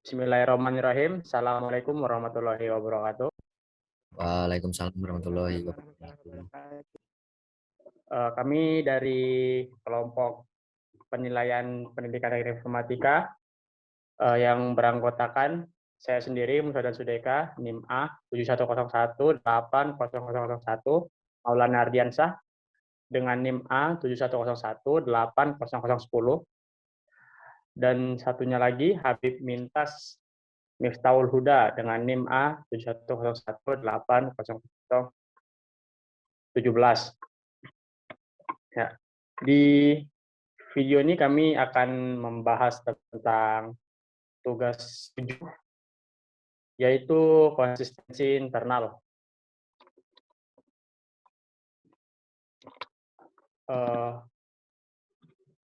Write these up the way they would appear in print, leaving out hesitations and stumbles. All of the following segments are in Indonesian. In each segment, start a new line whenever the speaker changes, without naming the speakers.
Bismillahirrahmanirrahim. Assalamualaikum warahmatullahi wabarakatuh.
Waalaikumsalam warahmatullahi wabarakatuh.
Kami dari kelompok penilaian pendidikan dan informatika yang beranggotakan saya sendiri, Musa dan Sudeka, NIM A 71018001, Maulana Ardiansah dengan NIM A 71018010, dan satunya lagi Habib Mintas Miftahul Huda dengan NIM A 71018017. Ya. Di video ini kami akan membahas tentang tugas 7, yaitu konsistensi internal.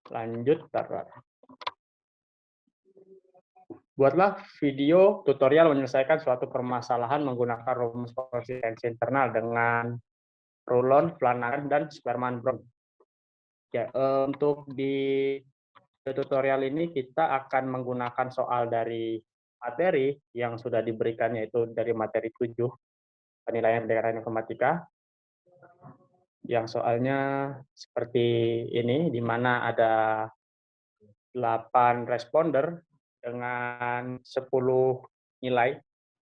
Lanjut. Buatlah video tutorial menyelesaikan suatu permasalahan menggunakan rumus konsistensi internal dengan Rulon, Flanagan, dan Sperman-Brown. Ya, untuk di tutorial ini kita akan menggunakan soal dari materi yang sudah diberikan, yaitu dari materi 7 penilaian pendidikan informatika, yang soalnya seperti ini, di mana ada 8 responder dengan 10 nilai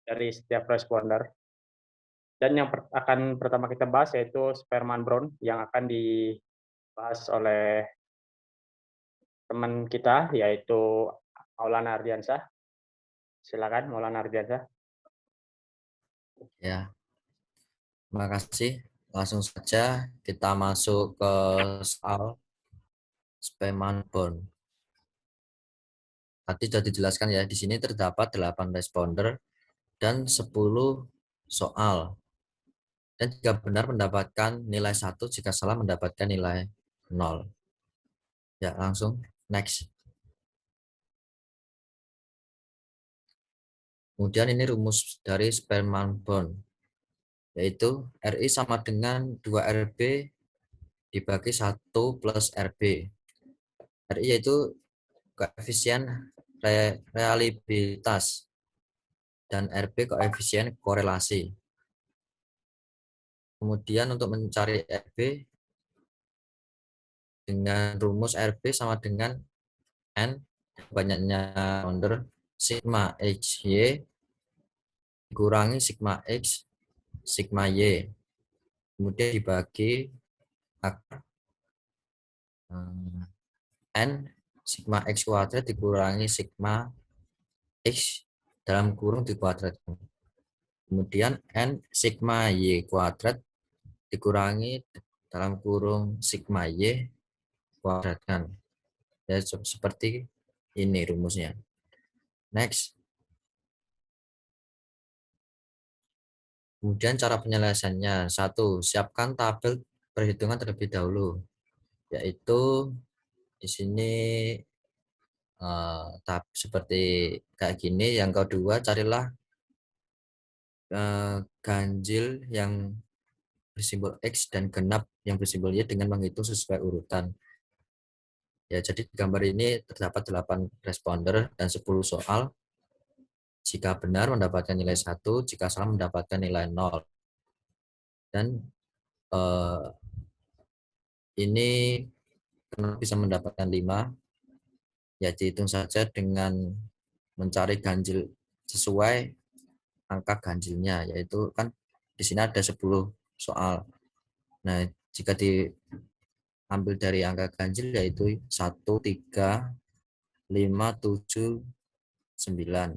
dari setiap responder. Dan yang akan pertama kita bahas yaitu Sperman-Brown, yang akan dibahas oleh teman kita, yaitu Maulana Ardiansah. Silakan Maulana Ardiansah.
Ya, terima kasih. Langsung saja kita masuk ke soal Sperman-Brown. Tadi sudah dijelaskan ya, di sini terdapat 8 responder dan 10 soal. Dan jika benar mendapatkan nilai 1, jika salah mendapatkan nilai 0. Ya, langsung next. Kemudian ini rumus dari Sperman-Brown, yaitu RI sama dengan 2RB dibagi 1 plus RB. RI yaitu koefisien reliabilitas dan RB koefisien korelasi. Kemudian untuk mencari RB dengan rumus RB sama dengan N banyaknya responder sigma XY dikurangi sigma X sigma Y, kemudian dibagi akar N sigma X kuadrat dikurangi sigma X dalam kurung dikuadratkan. Kemudian N sigma Y kuadrat dikurangi dalam kurung sigma Y kuadratkan. Ya, seperti ini rumusnya. Next. Kemudian cara penyelesaiannya. 1. Siapkan tabel perhitungan terlebih dahulu. Yaitu di sini seperti kayak gini. Yang kedua, carilah ganjil yang bersimbol X dan genap yang bersimbol Y dengan menghitung sesuai urutan. Ya, jadi di gambar ini terdapat 8 responder dan 10 soal. Jika benar mendapatkan nilai 1, jika salah mendapatkan nilai 0. Dan ini bisa mendapatkan 5. Ya, dihitung saja dengan mencari ganjil sesuai angka ganjilnya, yaitu kan di sini ada 10 soal. Nah, jika diambil dari angka ganjil yaitu 1, 3, 5, 7, 9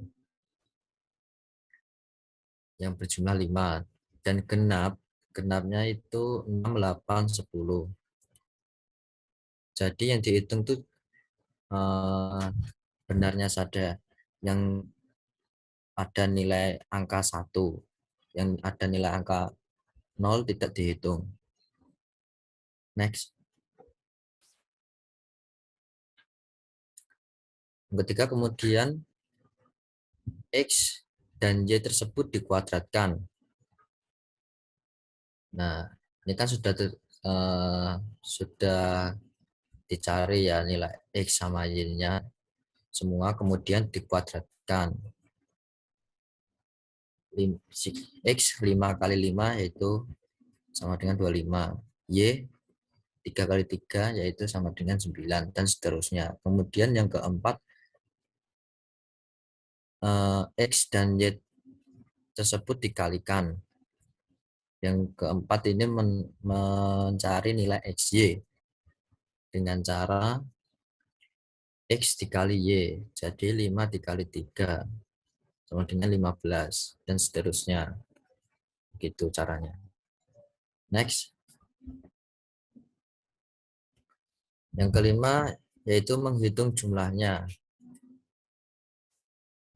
yang berjumlah 5, dan genapnya itu 6, 8, 10. Jadi yang dihitung tuh benarnya saja, yang ada nilai angka 1, yang ada nilai angka 0 tidak dihitung. Next. Ketika kemudian X dan Y tersebut dikuadratkan. Nah, ini kan sudah dicari ya nilai X sama Y-nya semua, kemudian dikuadratkan. dapatkan X 5 kali 5 yaitu sama dengan 25. Y 3 kali 3 yaitu sama dengan 9 dan seterusnya. Kemudian yang keempat, X dan Y tersebut dikalikan. Yang keempat ini mencari nilai XY dengan cara X dikali Y. Jadi 5 dikali 3 sama dengan 15 dan seterusnya. Begitu caranya. Next. Yang kelima yaitu menghitung jumlahnya.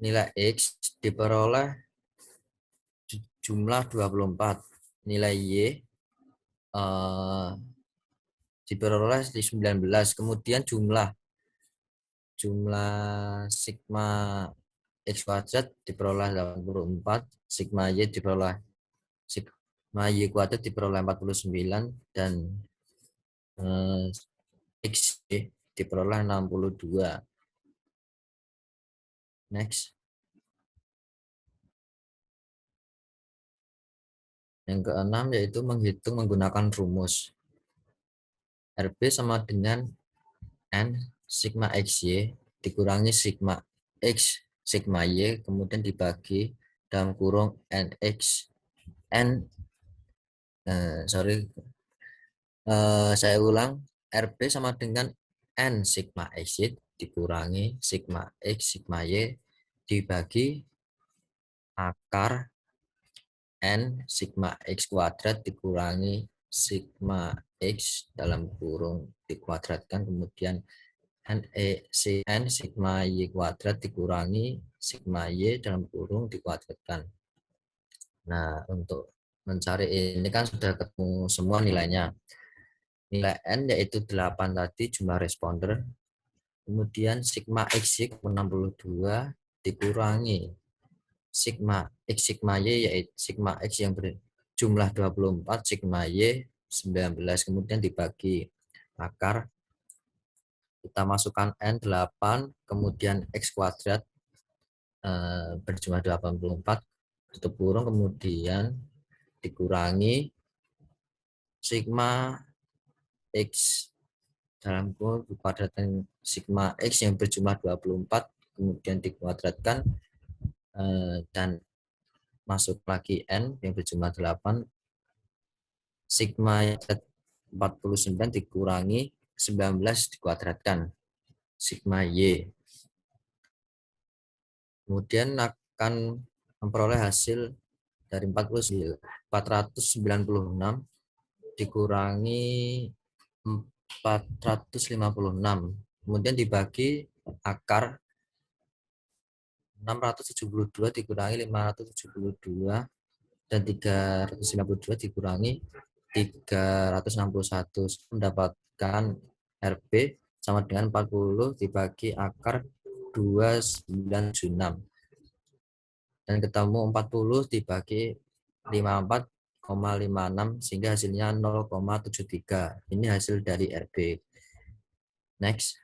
Nilai X diperoleh jumlah 24. Nilai Y diperoleh di 19. Kemudian jumlah sigma X kuadrat diperoleh 84. Sigma Y diperoleh sigma Y kuadrat diperoleh 49 dan X diperoleh 62. Next. Yang keenam yaitu menghitung menggunakan rumus. RB sama dengan N sigma XY dikurangi sigma X sigma Y kemudian dibagi dalam kurung NX N saya ulang, RB sama dengan N sigma X dikurangi sigma X sigma Y dibagi akar N sigma X kuadrat dikurangi sigma X dalam kurung dikuadratkan kemudian N sigma Y kuadrat dikurangi sigma Y dalam kurung dikuadratkan. Nah, untuk mencari ini kan sudah ketemu semua nilainya. Nilai N yaitu 8 tadi jumlah responder. Kemudian sigma X 62 dikurangi sigma X sigma Y yaitu sigma X yang berjumlah 24, sigma Y 19. Kemudian dibagi akar. Kita masukkan N 8, kemudian X kuadrat berjumlah 84, tutup kurung, kemudian dikurangi sigma X dalam kurung dikuadratkan sigma X yang berjumlah 24 kemudian dikuadratkan dan masuk lagi N yang berjumlah 8 sigma 49 dikurangi 19 dikuadratkan sigma Y. Kemudian akan memperoleh hasil dari 496 dikurangi 456 kemudian dibagi akar 672 dikurangi 572 dan 392 dikurangi 361 mendapatkan RB sama dengan 40 dibagi akar 296 dan ketemu 40 dibagi 54,56 sehingga hasilnya 0,73. Ini hasil dari RB. Next.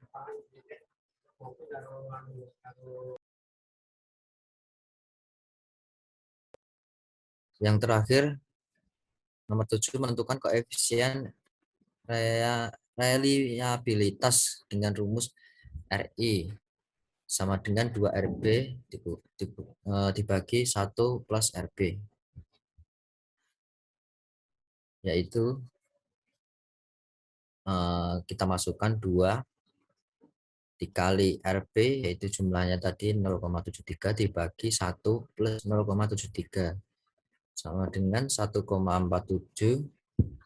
Yang terakhir, nomor 7 menentukan koefisien reliabilitas dengan rumus RI sama dengan 2RB dibagi 1 plus RB. Yaitu kita masukkan 2 dikali RB yaitu jumlahnya tadi 0,73 dibagi 1 plus 0,73 sama dengan 1,47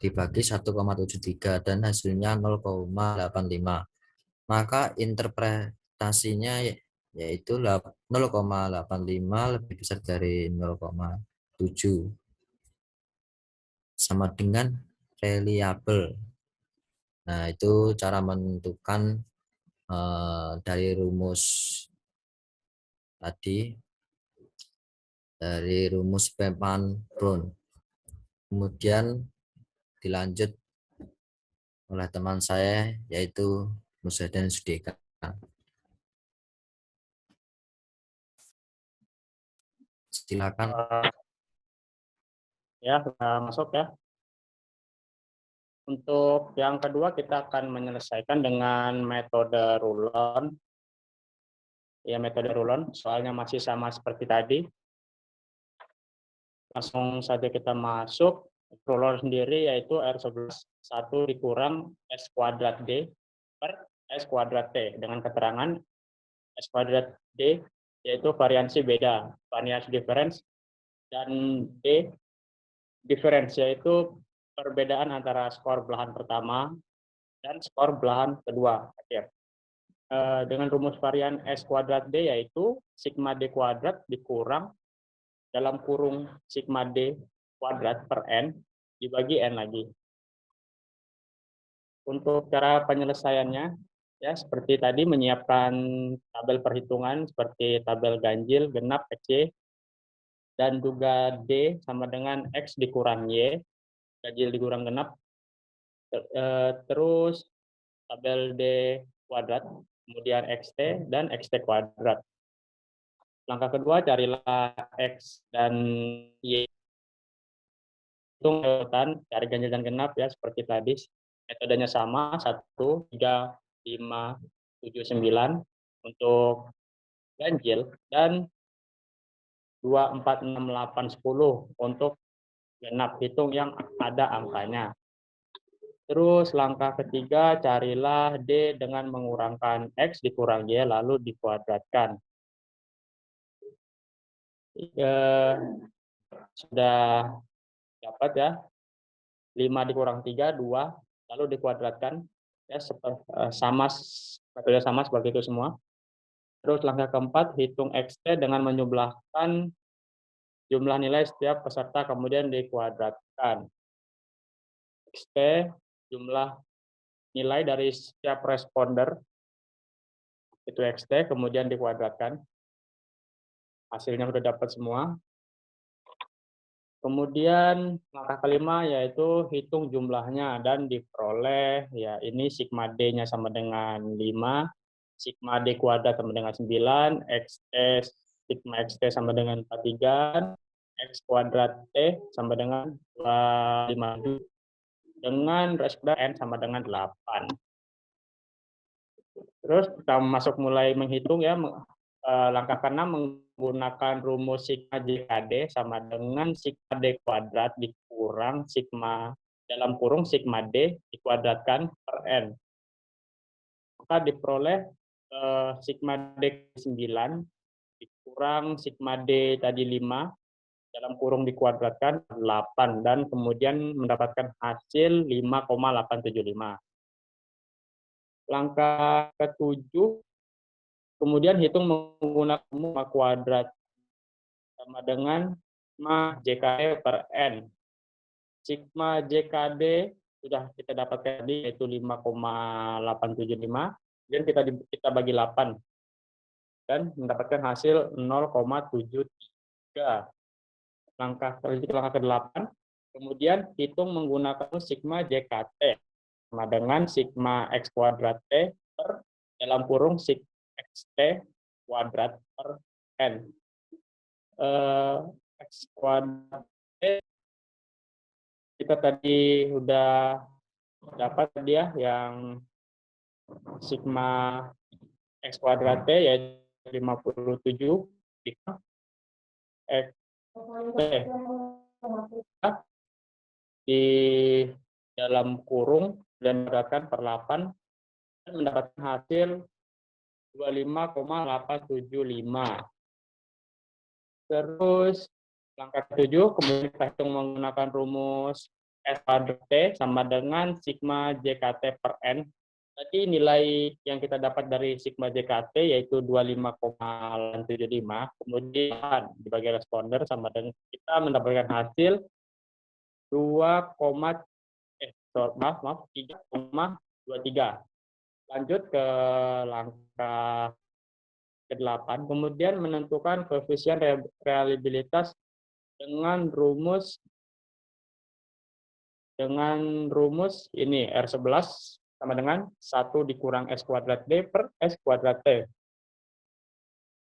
dibagi 1,73 dan hasilnya 0,85. Maka interpretasinya yaitu 0,85 lebih besar dari 0,7 sama dengan reliable. Nah, itu cara menentukan dari rumus tadi, dari rumus Beppan-Brown. Kemudian dilanjut oleh teman saya yaitu Musa dan Sudeka. Silakan.
Ya, sudah masuk ya. Untuk yang kedua kita akan menyelesaikan dengan metode rulon. Ya, metode rulon, soalnya masih sama seperti tadi. Langsung saja kita masuk. Rulon sendiri yaitu R11 1 dikurang S kuadrat D per S kuadrat T dengan keterangan S kuadrat D yaitu variansi beda, variance difference, dan D difference yaitu perbedaan antara skor belahan pertama dan skor belahan kedua. Dengan rumus varian S kuadrat D yaitu sigma D kuadrat dikurang dalam kurung sigma D kuadrat per N dibagi N lagi. Untuk cara penyelesaiannya, ya seperti tadi menyiapkan tabel perhitungan seperti tabel ganjil, genap, XY, dan juga D sama dengan X dikurang Y, ganjil dikurang genap, terus tabel D kuadrat, kemudian XT dan XT kuadrat. Langkah kedua, carilah X dan Y. Hitung urutan, cari ganjil dan genap ya, seperti tadi. Metodenya sama, 1, 3, 5, 7, 9 untuk ganjil, dan 2, 4, 6, 8, 10 untuk genap. Hitung yang ada angkanya. Terus langkah ketiga, carilah D dengan mengurangkan X dikurang Y, lalu dikuadratkan. Sudah dapat ya, 5 dikurang 3, 2, lalu dikuadratkan. Ya, sama seperti itu semua. Terus langkah keempat, hitung XT dengan menjumlahkan jumlah nilai setiap peserta, kemudian dikuadratkan. XT, jumlah nilai dari setiap responder, itu XT, kemudian dikuadratkan. Hasilnya sudah dapat semua. Kemudian langkah kelima yaitu hitung jumlahnya dan diperoleh, ya ini sigma D-nya sama dengan 5, sigma D kuadrat sama dengan 9, XT, sigma XT sama dengan 43, X kuadrat T sama dengan 25, dengan responder N sama dengan 8. Terus kita masuk mulai menghitung ya, langkah ke-6 menggunakan rumus sigma JKD sama dengan sigma D kuadrat dikurang sigma dalam kurung sigma D dikuadratkan per N. Maka diperoleh sigma D 9 dikurang sigma D tadi 5 dalam kurung dikuadratkan 8, dan kemudian mendapatkan hasil 5,875. Langkah ke-7, kemudian hitung menggunakan sigma kuadrat sama dengan sigma JKD per N. Sigma JKD sudah kita dapatkan tadi yaitu 5,875, dan kita bagi 8 dan mendapatkan hasil 0,73. Langkah ke-8, kemudian hitung menggunakan sigma JKT sama dengan sigma X kuadrat T per dalam kurung sig XT kuadrat per N. X kuadrat T kita tadi udah dapat dia yang sigma X kuadrat T yaitu 57 X T di dalam kurung dan dikuadratkan per 8 dan mendapatkan hasil 25,875. Terus langkah 7, kemudian kita hitung menggunakan rumus S kuadrat T sama dengan sigma JKT per N. Tadi nilai yang kita dapat dari sigma JKT yaitu 25,875, kemudian dibagi responder sama dengan kita mendapatkan hasil 3,23. Lanjut ke langkah ke-8, kemudian menentukan koefisien reliabilitas dengan rumus ini R11 sama dengan 1 dikurang S kuadrat D per S kuadrat T.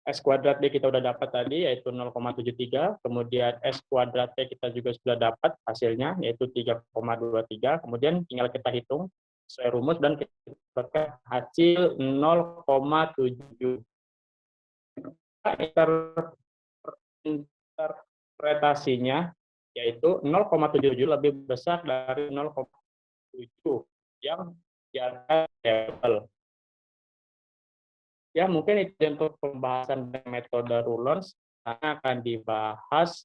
S kuadrat D kita udah dapat tadi, yaitu 0,73. Kemudian S kuadrat T kita juga sudah dapat hasilnya, yaitu 3,23. Kemudian tinggal kita hitung sesuai rumus dan kita dapatkan hasil 0,7. Interpretasinya yaitu 0,77 lebih besar dari 0,7 yang diangkat variabel. Ya, mungkin itu untuk pembahasan metode rulers, karena akan dibahas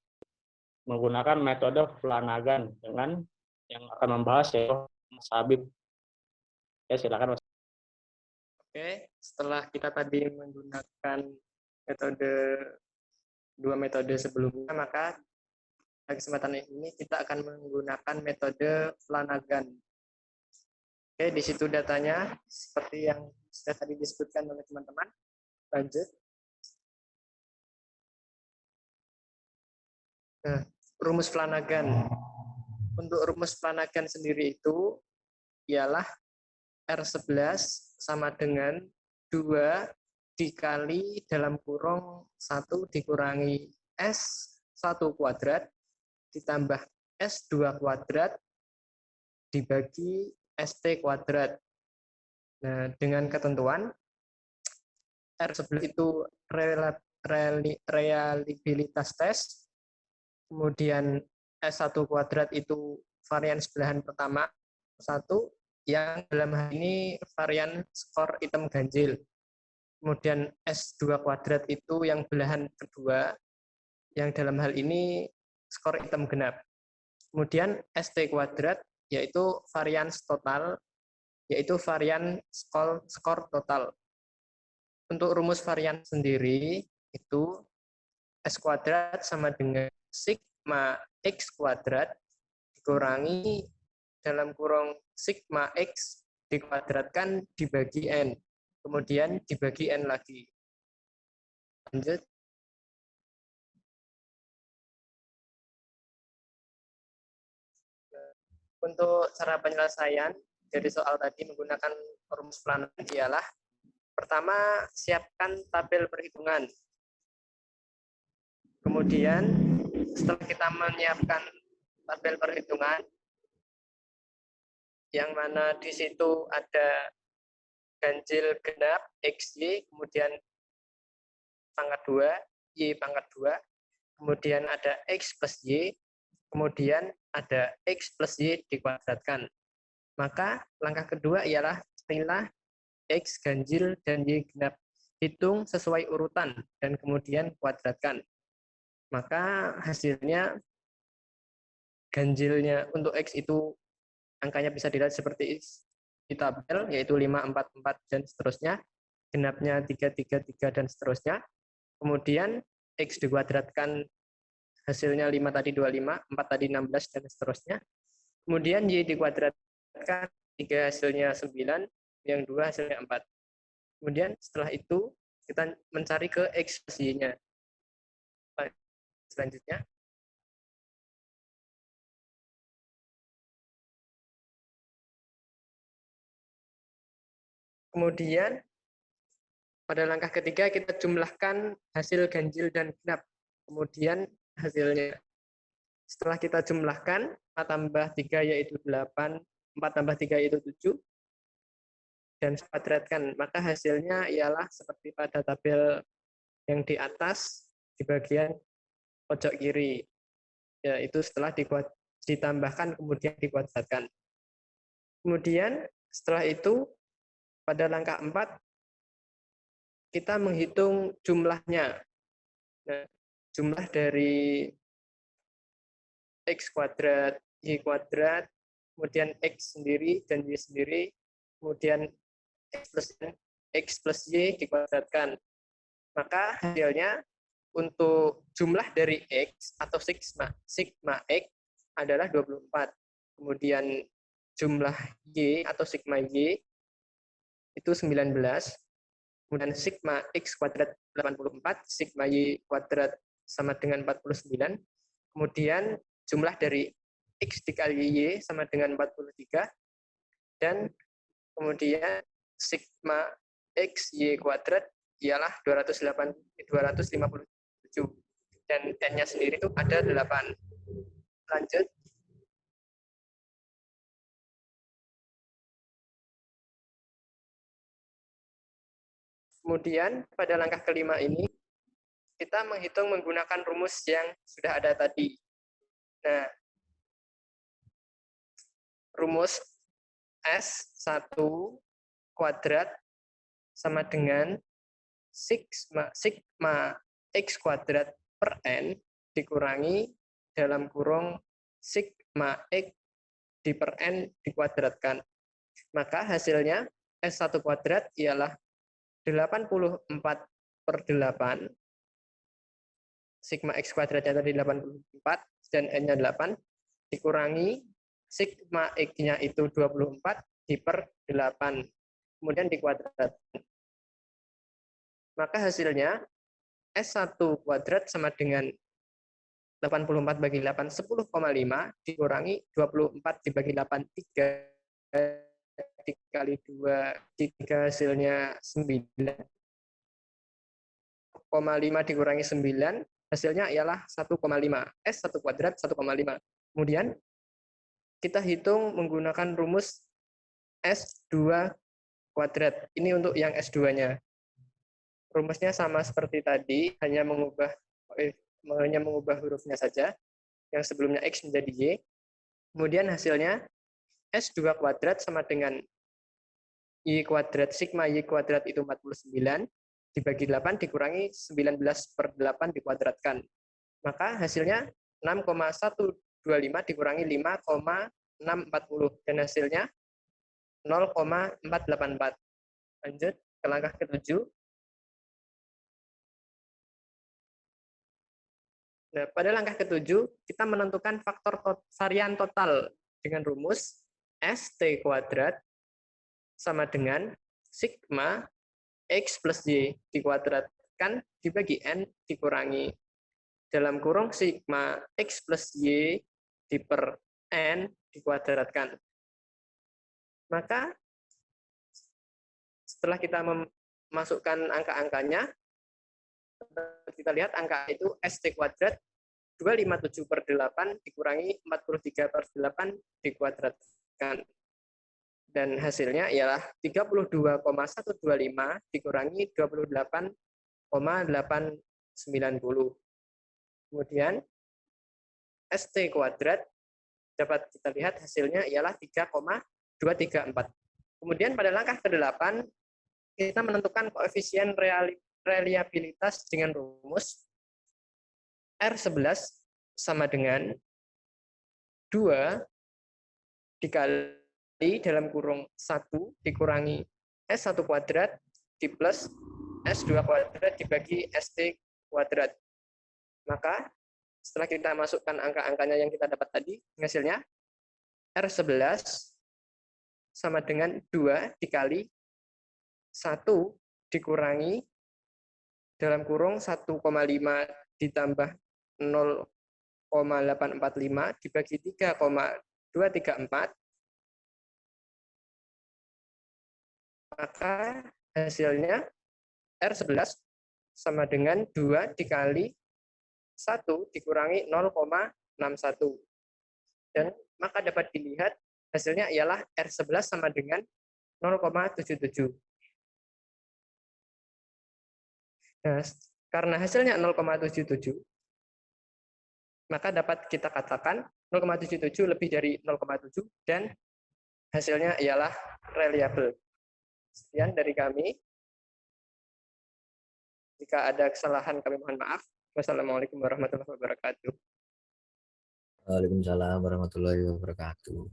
menggunakan metode Flanagan dengan yang akan membahas yaitu Mas Habib. Ya, silakan Mas.
Oke, setelah kita tadi menggunakan dua metode sebelumnya, maka pada kesempatan ini kita akan menggunakan metode Flanagan. Oke, di situ datanya seperti yang sudah tadi disebutkan oleh teman-teman. Lanjut. Nah, rumus Flanagan. Untuk rumus Flanagan sendiri itu ialah R11 sama dengan 2 dikali dalam kurung 1 dikurangi S1 kuadrat ditambah S2 kuadrat dibagi ST kuadrat. Nah, dengan ketentuan R11 itu reliabilitas tes, kemudian S1 kuadrat itu varian sebelahan pertama, 1, yang dalam hal ini varian skor item ganjil. Kemudian S2 kuadrat itu yang belahan kedua, yang dalam hal ini skor item genap. Kemudian ST kuadrat yaitu varian total, yaitu varian skor total. Untuk rumus varian sendiri itu S kuadrat sama dengan sigma X kuadrat dikurangi dalam kurung sigma X dikuadratkan dibagi N. Kemudian dibagi N lagi. Lanjut. Untuk cara penyelesaian dari soal tadi menggunakan rumus Flanagan ialah pertama, siapkan tabel perhitungan. Kemudian, setelah kita menyiapkan tabel perhitungan, yang mana di situ ada ganjil genap XY, kemudian pangkat 2, Y pangkat 2, kemudian ada X plus Y, kemudian ada X plus Y dikuadratkan. Maka langkah kedua ialah carilah X ganjil dan Y genap. Hitung sesuai urutan dan kemudian kuadratkan. Maka hasilnya ganjilnya untuk X itu angkanya bisa dilihat seperti di tabel, yaitu 5, 4, 4, dan seterusnya. Genapnya 3, 3, 3, dan seterusnya. Kemudian X dikuadratkan hasilnya 5 tadi 25, 4 tadi 16, dan seterusnya. Kemudian Y dikuadratkan 3 hasilnya 9, yang 2 hasilnya 4. Kemudian setelah itu kita mencari ke X plus Y-nya. Selanjutnya. Kemudian pada langkah ketiga kita jumlahkan hasil ganjil dan genap. Kemudian hasilnya. Setelah kita jumlahkan, 4 tambah 3 yaitu 8, 4 tambah 3 yaitu 7, dan kuadratkan. Maka hasilnya ialah seperti pada tabel yang di atas, di bagian pojok kiri. Yaitu setelah ditambahkan, kemudian dikuadratkan. Kemudian setelah itu, pada langkah 4, kita menghitung jumlahnya. Nah, jumlah dari X kuadrat, Y kuadrat, kemudian X sendiri dan Y sendiri, kemudian X plus Y dikuadratkan. Maka hasilnya untuk jumlah dari X atau sigma X adalah 24. Kemudian jumlah Y atau sigma Y itu 19. Kemudian sigma X kuadrat 84, sigma Y kuadrat sama dengan 49. Kemudian jumlah dari X dikali Y sama dengan 43. Dan kemudian sigma X Y kuadrat ialah 257 dan n-nya sendiri itu ada 8. Lanjut. Kemudian pada langkah kelima ini kita menghitung menggunakan rumus yang sudah ada tadi. Nah, rumus S1 kuadrat sama dengan sigma X kuadrat per N dikurangi dalam kurung sigma X di per N dikuadratkan. Maka hasilnya S1 kuadrat ialah 84/8, sigma X kuadratnya tadi 84, dan N-nya 8, dikurangi sigma X-nya itu 24 di per 8, kemudian dikuadrat. Maka hasilnya S1 kuadrat sama dengan 84 bagi 8, 10,5 dikurangi 24 dibagi 8, 3 dikali 2, 3 hasilnya 9,5 dikurangi 9, hasilnya ialah 1,5. S1 kuadrat 1,5. Kemudian kita hitung menggunakan rumus S2 kuadrat. Ini untuk yang S2-nya. Rumusnya sama seperti tadi, hanya mengubah hurufnya saja. Yang sebelumnya X menjadi Y. Kemudian hasilnya S2 kuadrat sama dengan Y kuadrat, sigma Y kuadrat itu 49, dibagi 8 dikurangi 19/8 dikuadratkan. Maka hasilnya 6,125 dikurangi 5,640, dan hasilnya 0,484. Lanjut ke langkah ke-7. Nah, pada langkah ke-7, kita menentukan faktor varian total dengan rumus ST kuadrat sama dengan sigma X plus Y dikuadratkan dibagi N dikurangi dalam kurung sigma X plus Y di per N dikuadratkan. Maka setelah kita memasukkan angka-angkanya, kita lihat angka itu ST kuadrat 257/8 dikurangi 43/8 dikuadratkan. Dan hasilnya ialah 32,125 dikurangi 28,890. Kemudian ST kuadrat dapat kita lihat hasilnya ialah 3,234. Kemudian pada langkah ke-8 kita menentukan koefisien reliabilitas dengan rumus R11 sama dengan 2 dikali dalam kurung 1 dikurangi S1 kuadrat di plus S2 kuadrat dibagi ST kuadrat. Maka setelah kita masukkan angka-angkanya yang kita dapat tadi, hasilnya R11 sama dengan 2 dikali 1 dikurangi dalam kurung 1,5 ditambah 0,845 dibagi 3,234, maka hasilnya R11 sama dengan 2 dikali 1 dikurangi 0,61. Dan maka dapat dilihat hasilnya ialah R11 sama dengan 0,77. Nah, karena hasilnya 0,77, maka dapat kita katakan 0,77 lebih dari 0,7 dan hasilnya ialah reliable. Sekian dari kami. Jika ada kesalahan kami mohon maaf. Wassalamualaikum warahmatullahi wabarakatuh.
Waalaikumsalam warahmatullahi wabarakatuh.